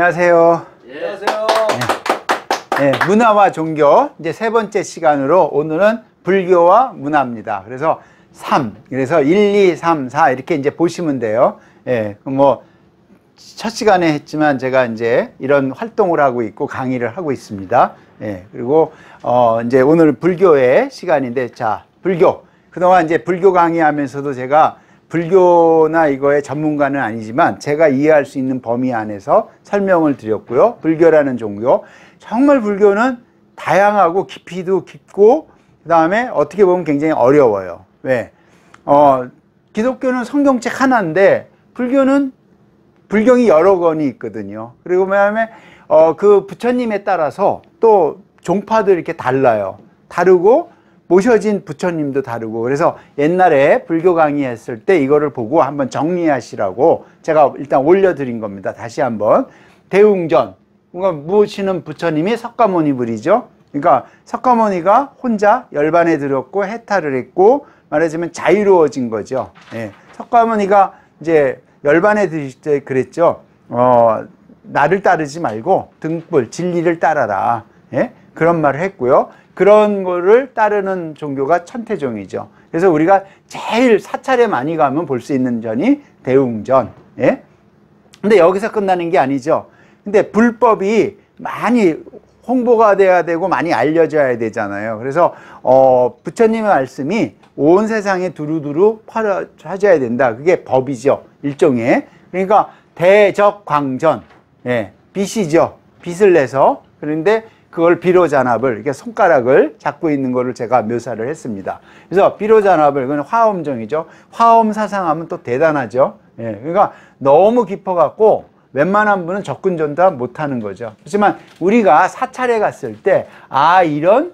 안녕하세요. 예. 안녕하세요. 네, 문화와 종교 이제 세 번째 시간으로 오늘은 불교와 문화입니다. 그래서 3, 그래서 1, 2, 3, 4 이렇게 이제 보시면 돼요. 예, 뭐 첫 시간에 했지만 제가 이제 이런 활동을 하고 있고 강의를 하고 있습니다. 예, 그리고 이제 오늘 불교의 시간인데, 자, 불교. 그동안 이제 불교 강의하면서도 제가 불교나 이거의 전문가는 아니지만 제가 이해할 수 있는 범위 안에서 설명을 드렸고요. 불교라는 종교. 정말 불교는 다양하고 깊이도 깊고, 그 다음에 어떻게 보면 굉장히 어려워요. 왜? 기독교는 성경책 하나인데, 불경이 여러 권이 있거든요. 그리고 그다음에 그 부처님에 따라서 또 종파도 이렇게 달라요. 다르고 모셔진 부처님도 다르고. 그래서 옛날에 불교 강의했을 때 이거를 보고 한번 정리하시라고 제가 일단 올려드린 겁니다. 다시 한번. 대웅전, 그러니까 모시는 부처님이 석가모니불이죠. 그러니까 석가모니가 혼자 열반에 들었고 해탈을 했고, 말하자면 자유로워진 거죠. 예. 석가모니가 이제 열반에 드실 때 그랬죠. 나를 따르지 말고 등불 진리를 따라라. 예? 그런 말을 했고요. 그런 거를 따르는 종교가 천태종이죠. 그래서 우리가 제일 사찰에 많이 가면 볼 수 있는 전이 대웅전. 예? 근데 여기서 끝나는 게 아니죠. 근데 불법이 많이 홍보가 돼야 되고 많이 알려져야 되잖아요. 그래서 부처님의 말씀이 온 세상에 두루두루 퍼져야 된다. 그게 법이죠. 일종의. 그러니까 대적광전, 예, 빛이죠. 빛을 내서. 그런데 그걸 비로잔압을, 이렇게 손가락을 잡고 있는 거를 제가 묘사를 했습니다. 그래서 비로잔압을, 그건 화엄정이죠. 화엄 사상하면 또 대단하죠. 예, 그러니까 너무 깊어갖고 웬만한 분은 접근전도 못하는 거죠. 하지만 우리가 사찰에 갔을 때, 이런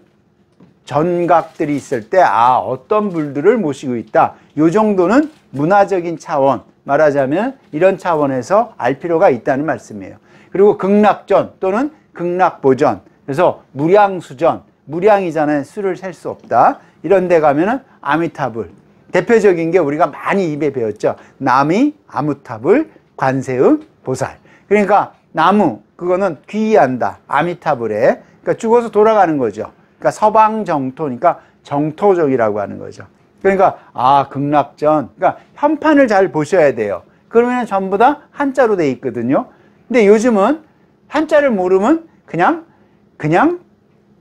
전각들이 있을 때, 어떤 불들을 모시고 있다. 요 정도는 문화적인 차원, 말하자면 이런 차원에서 알 필요가 있다는 말씀이에요. 그리고 극락전 또는 극락보전. 그래서 무량수전, 무량이잖아요. 수를 셀 수 없다. 이런 데 가면은 아미타불. 대표적인 게 우리가 많이 입에 배웠죠. 나미, 아무타불, 관세음, 보살. 그러니까 나무, 그거는 귀의한다. 아미타불에. 그러니까 죽어서 돌아가는 거죠. 그러니까 서방정토니까 정토적이라고 하는 거죠. 그러니까 극락전, 그러니까 현판을 잘 보셔야 돼요. 그러면 전부 다 한자로 돼 있거든요. 근데 요즘은 한자를 모르면 그냥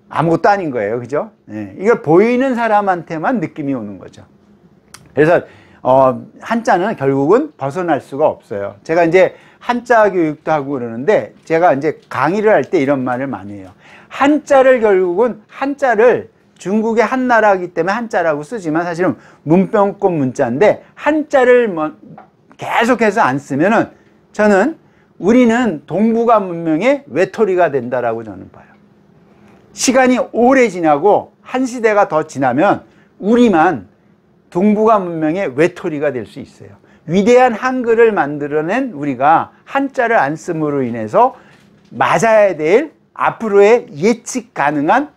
아무것도 아닌 거예요. 그죠? 네. 이걸 보이는 사람한테만 느낌이 오는 거죠. 그래서 한자는 결국은 벗어날 수가 없어요. 제가 이제 한자 교육도 하고 그러는데, 제가 이제 강의를 할 때 이런 말을 많이 해요. 한자를 결국은 중국의 한나라이기 때문에 한자라고 쓰지만 사실은 문병권 문자인데, 한자를 계속해서 안 쓰면은 우리는 동북아 문명의 외톨이가 된다라고 저는 봐요. 시간이 오래 지나고 한 시대가 더 지나면 우리만 동북아 문명의 외톨이가 될 수 있어요. 위대한 한글을 만들어낸 우리가 한자를 안 씀으로 인해서 맞아야 될 앞으로의 예측 가능한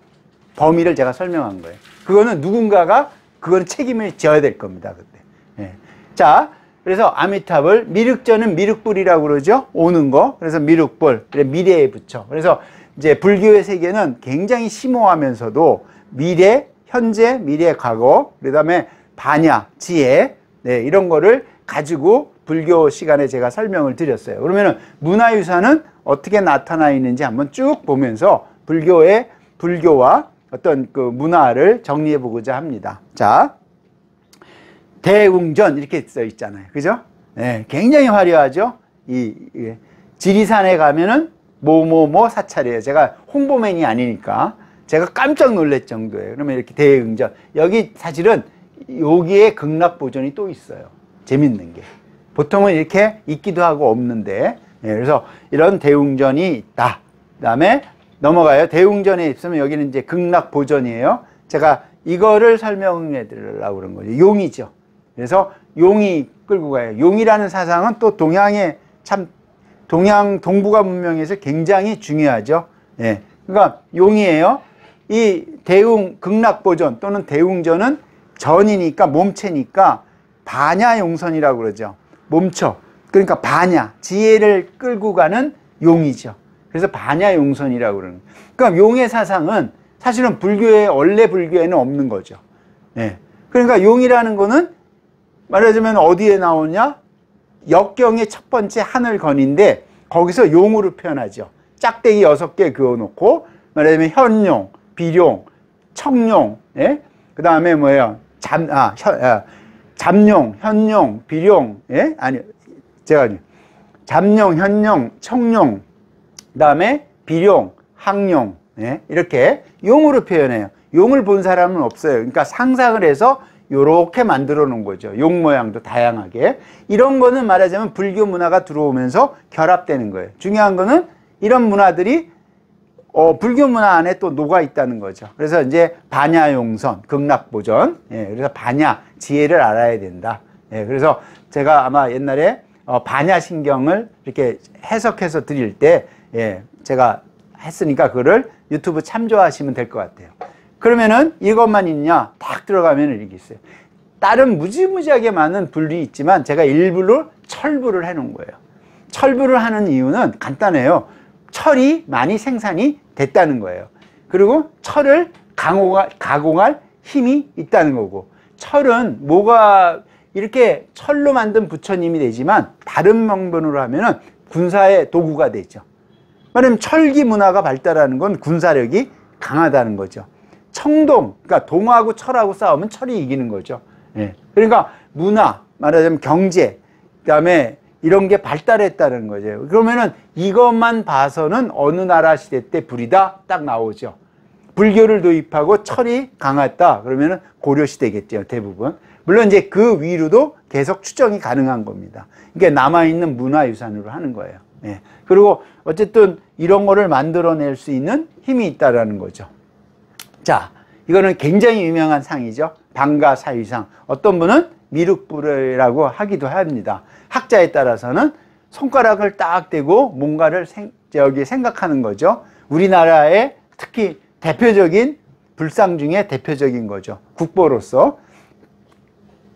범위를 제가 설명한 거예요. 그거는 누군가가 그건 책임을 져야 될 겁니다. 그때. 예. 자, 그래서 아미타불, 미륵전은 미륵불이라고 그러죠. 오는 거. 그래서 미륵불, 미래의 부처. 그래서 이제 불교의 세계는 굉장히 심오하면서도 미래, 현재, 미래, 과거, 그다음에 반야, 지혜, 네, 이런 거를 가지고 불교 시간에 제가 설명을 드렸어요. 그러면은 문화유산은 어떻게 나타나 있는지 한번 쭉 보면서 불교와 어떤 그 문화를 정리해 보고자 합니다. 자, 대웅전 이렇게 써 있잖아요. 그죠? 네, 굉장히 화려하죠? 지리산에 가면은 뭐뭐뭐 사찰이에요. 제가 홍보맨이 아니니까 제가 깜짝 놀랄 정도예요. 그러면 이렇게 대웅전. 여기 사실은 여기에 극락보전이 또 있어요. 재밌는 게. 보통은 이렇게 있기도 하고 없는데, 네, 그래서 이런 대웅전이 있다. 그 다음에 넘어가요. 대웅전에 있으면 여기는 이제 극락보전이에요. 제가 이거를 설명해 드리려고 그런 거죠. 용이죠. 그래서 용이 끌고 가요. 용이라는 사상은 또 동북아 문명에서 굉장히 중요하죠. 예. 그러니까 용이에요. 이 극락보전 또는 대웅전은 전이니까, 몸체니까 반야용선이라고 그러죠. 몸처. 그러니까 반야, 지혜를 끌고 가는 용이죠. 그래서 반야용선이라고 그러는 거예요. 그러니까 용의 사상은 사실은 원래 불교에는 없는 거죠. 예. 그러니까 용이라는 거는 말하자면 어디에 나오냐? 역경의 첫 번째 하늘건인데 거기서 용으로 표현하죠. 짝대기 6개 그어놓고 말하자면 현용, 비룡, 청룡, 예? 그 다음에 뭐예요? 잠용, 현용, 비룡, 예? 아니, 잠용, 현용, 청룡, 그 다음에 비룡, 항용, 예? 이렇게 용으로 표현해요. 용을 본 사람은 없어요. 그러니까 상상을 해서 요렇게 만들어 놓은 거죠. 용 모양도 다양하게. 이런 거는 말하자면 불교 문화가 들어오면서 결합되는 거예요. 중요한 거는 이런 문화들이 불교 문화 안에 또 녹아 있다는 거죠. 그래서 이제 반야용선, 극락보전. 예, 그래서 반야, 지혜를 알아야 된다. 예, 그래서 제가 아마 옛날에 반야신경을 이렇게 해석해서 드릴 때, 예, 제가 했으니까 그거를 유튜브 참조하시면 될 것 같아요. 그러면은 이것만 있냐? 딱 들어가면 이게 있어요. 다른 무지무지하게 많은 불이 있지만 제가 일부러 철불을 해 놓은 거예요. 철불을 하는 이유는 간단해요. 철이 많이 생산이 됐다는 거예요. 그리고 철을 가공할 힘이 있다는 거고, 철은 뭐가 이렇게 철로 만든 부처님이 되지만 다른 명분으로 하면은 군사의 도구가 되죠. 말하자면 철기 문화가 발달하는 건 군사력이 강하다는 거죠. 청동, 그러니까 동하고 철하고 싸우면 철이 이기는 거죠. 예. 그러니까 문화, 말하자면 경제, 그다음에 이런 게 발달했다는 거죠. 그러면은 이것만 봐서는 어느 나라 시대 때 불이다 딱 나오죠. 불교를 도입하고 철이 강했다 그러면은 고려 시대겠죠, 대부분. 물론 이제 그 위로도 계속 추정이 가능한 겁니다. 이게 남아있는 문화유산으로 하는 거예요. 예. 그리고 어쨌든 이런 거를 만들어낼 수 있는 힘이 있다라는 거죠. 자, 이거는 굉장히 유명한 상이죠. 방가사유상. 어떤 분은 미륵불이라고 하기도 합니다. 학자에 따라서는 손가락을 딱 대고 뭔가를 생각하는 거죠. 우리나라의 특히 대표적인 불상 중에 대표적인 거죠. 국보로서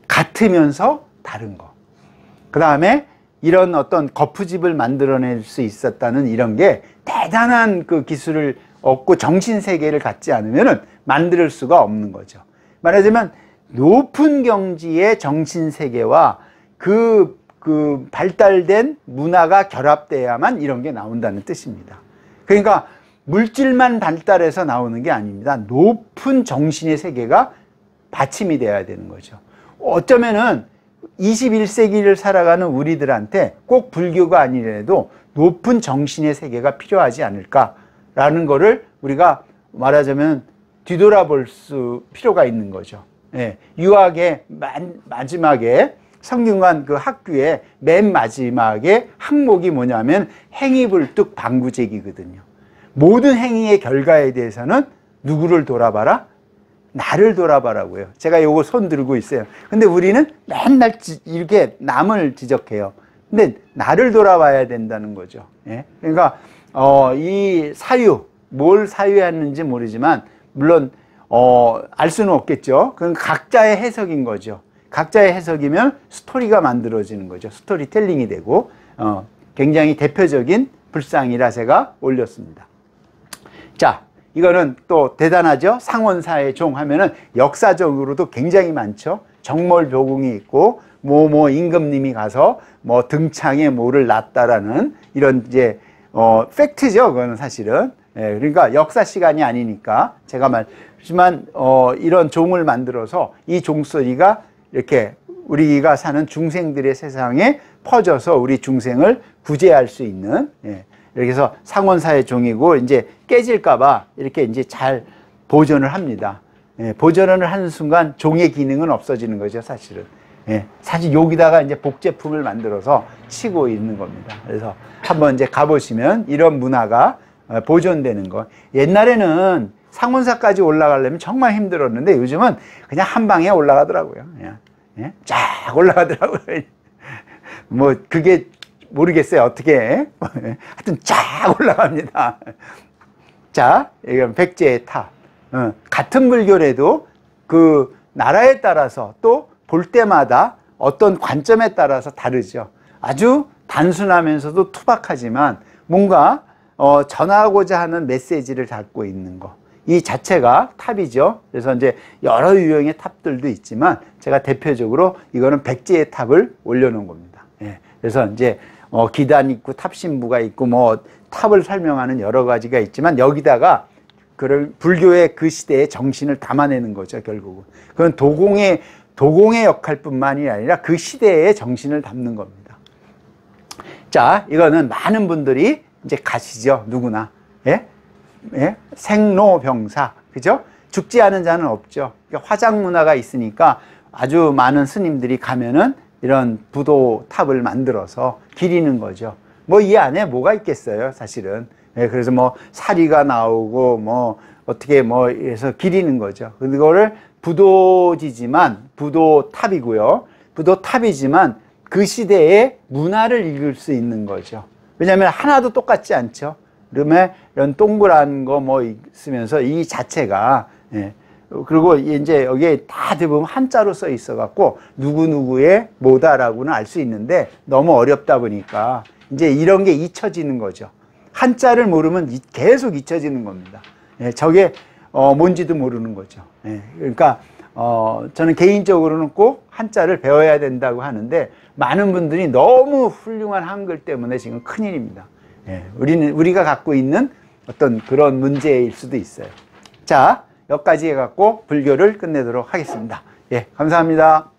같으면서 다른 거. 그 다음에 이런 어떤 거푸집을 만들어낼 수 있었다는 이런 게 대단한 그 기술을 얻고 정신세계를 갖지 않으면 만들 수가 없는 거죠. 말하자면 높은 경지의 정신세계와 그 발달된 문화가 결합돼야만 이런 게 나온다는 뜻입니다. 그러니까 물질만 발달해서 나오는 게 아닙니다. 높은 정신의 세계가 받침이 돼야 되는 거죠. 어쩌면은 21세기를 살아가는 우리들한테 꼭 불교가 아니라도 높은 정신의 세계가 필요하지 않을까라는 거를 우리가 말하자면 뒤돌아볼 필요가 있는 거죠. 예, 유학의 마지막에 성균관 그 학교의 맨 마지막에 항목이 뭐냐면 행위불뚝 방구제기거든요. 모든 행위의 결과에 대해서는 누구를 돌아봐라? 나를 돌아봐라고요. 제가 요거 손 들고 있어요. 근데 우리는 맨날 이렇게 남을 지적해요. 근데 나를 돌아봐야 된다는 거죠. 예? 그러니까 이 사유, 뭘 사유했는지 모르지만 물론 알 수는 없겠죠. 그건 각자의 해석인 거죠. 각자의 해석이면 스토리가 만들어지는 거죠. 스토리텔링이 되고 굉장히 대표적인 불상이라 제가 올렸습니다. 자, 이거는 또 대단하죠. 상원사의 종 하면은 역사적으로도 굉장히 많죠. 정몰묘궁이 있고 뭐 임금님이 가서 뭐 등창에 뭐를 놨다라는 이런 이제 팩트죠. 그거는 사실은. 예, 그러니까 역사 시간이 아니니까 제가 말지만 이런 종을 만들어서 이 종소리가 이렇게 우리가 사는 중생들의 세상에 퍼져서 우리 중생을 구제할 수 있는, 예, 이렇게 해서 상원사의 종이고 이제 깨질까봐 이렇게 이제 잘 보존을 합니다. 예, 보존을 하는 순간 종의 기능은 없어지는 거죠, 사실은. 예, 사실 여기다가 이제 복제품을 만들어서 치고 있는 겁니다. 그래서 한번 이제 가보시면 이런 문화가 보존되는 거. 옛날에는 상원사까지 올라가려면 정말 힘들었는데 요즘은 그냥 한 방에 올라가더라고요. 그냥, 예? 쫙 올라가더라고요. 뭐 그게 모르겠어요. 어떻게. 하여튼 쫙 올라갑니다. 자, 이건 백제의 탑. 같은 불교래도 그 나라에 따라서 또 볼 때마다 어떤 관점에 따라서 다르죠. 아주 단순하면서도 투박하지만 뭔가 전하고자 하는 메시지를 담고 있는 거. 이 자체가 탑이죠. 그래서 이제 여러 유형의 탑들도 있지만 제가 대표적으로 이거는 백제의 탑을 올려놓은 겁니다. 예. 그래서 이제 기단 있고 탑신부가 있고 뭐 탑을 설명하는 여러 가지가 있지만 여기다가 그런 불교의 그 시대의 정신을 담아내는 거죠. 결국은 그건 도공의 역할뿐만이 아니라 그 시대의 정신을 담는 겁니다. 자, 이거는 많은 분들이 이제 가시죠. 누구나. 예? 예? 생로병사. 그죠? 죽지 않은 자는 없죠. 그러니까 화장 문화가 있으니까 아주 많은 스님들이 가면은 이런 부도 탑을 만들어서 기리는 거죠. 뭐 이 안에 뭐가 있겠어요, 사실은. 예, 그래서 뭐 사리가 나오고 뭐 어떻게 뭐 해서 기리는 거죠. 그거를 부도지지만 부도탑이고요. 부도탑이지만 그 시대의 문화를 읽을 수 있는 거죠. 왜냐하면 하나도 똑같지 않죠. 그러면 이런 동그란 거 뭐 있으면서 이 자체가 예. 그리고 이제 여기에 다 대부분 한자로 써 있어 갖고 누구누구의 뭐다라고는 알 수 있는데 너무 어렵다 보니까 이제 이런 게 잊혀지는 거죠. 한자를 모르면 계속 잊혀지는 겁니다. 예, 저게 뭔지도 모르는 거죠. 예, 그러니까 저는 개인적으로는 꼭 한자를 배워야 된다고 하는데 많은 분들이 너무 훌륭한 한글 때문에 지금 큰일입니다. 예, 우리가 갖고 있는 어떤 그런 문제일 수도 있어요. 자, 여기까지 해갖고 불교를 끝내도록 하겠습니다. 예, 감사합니다.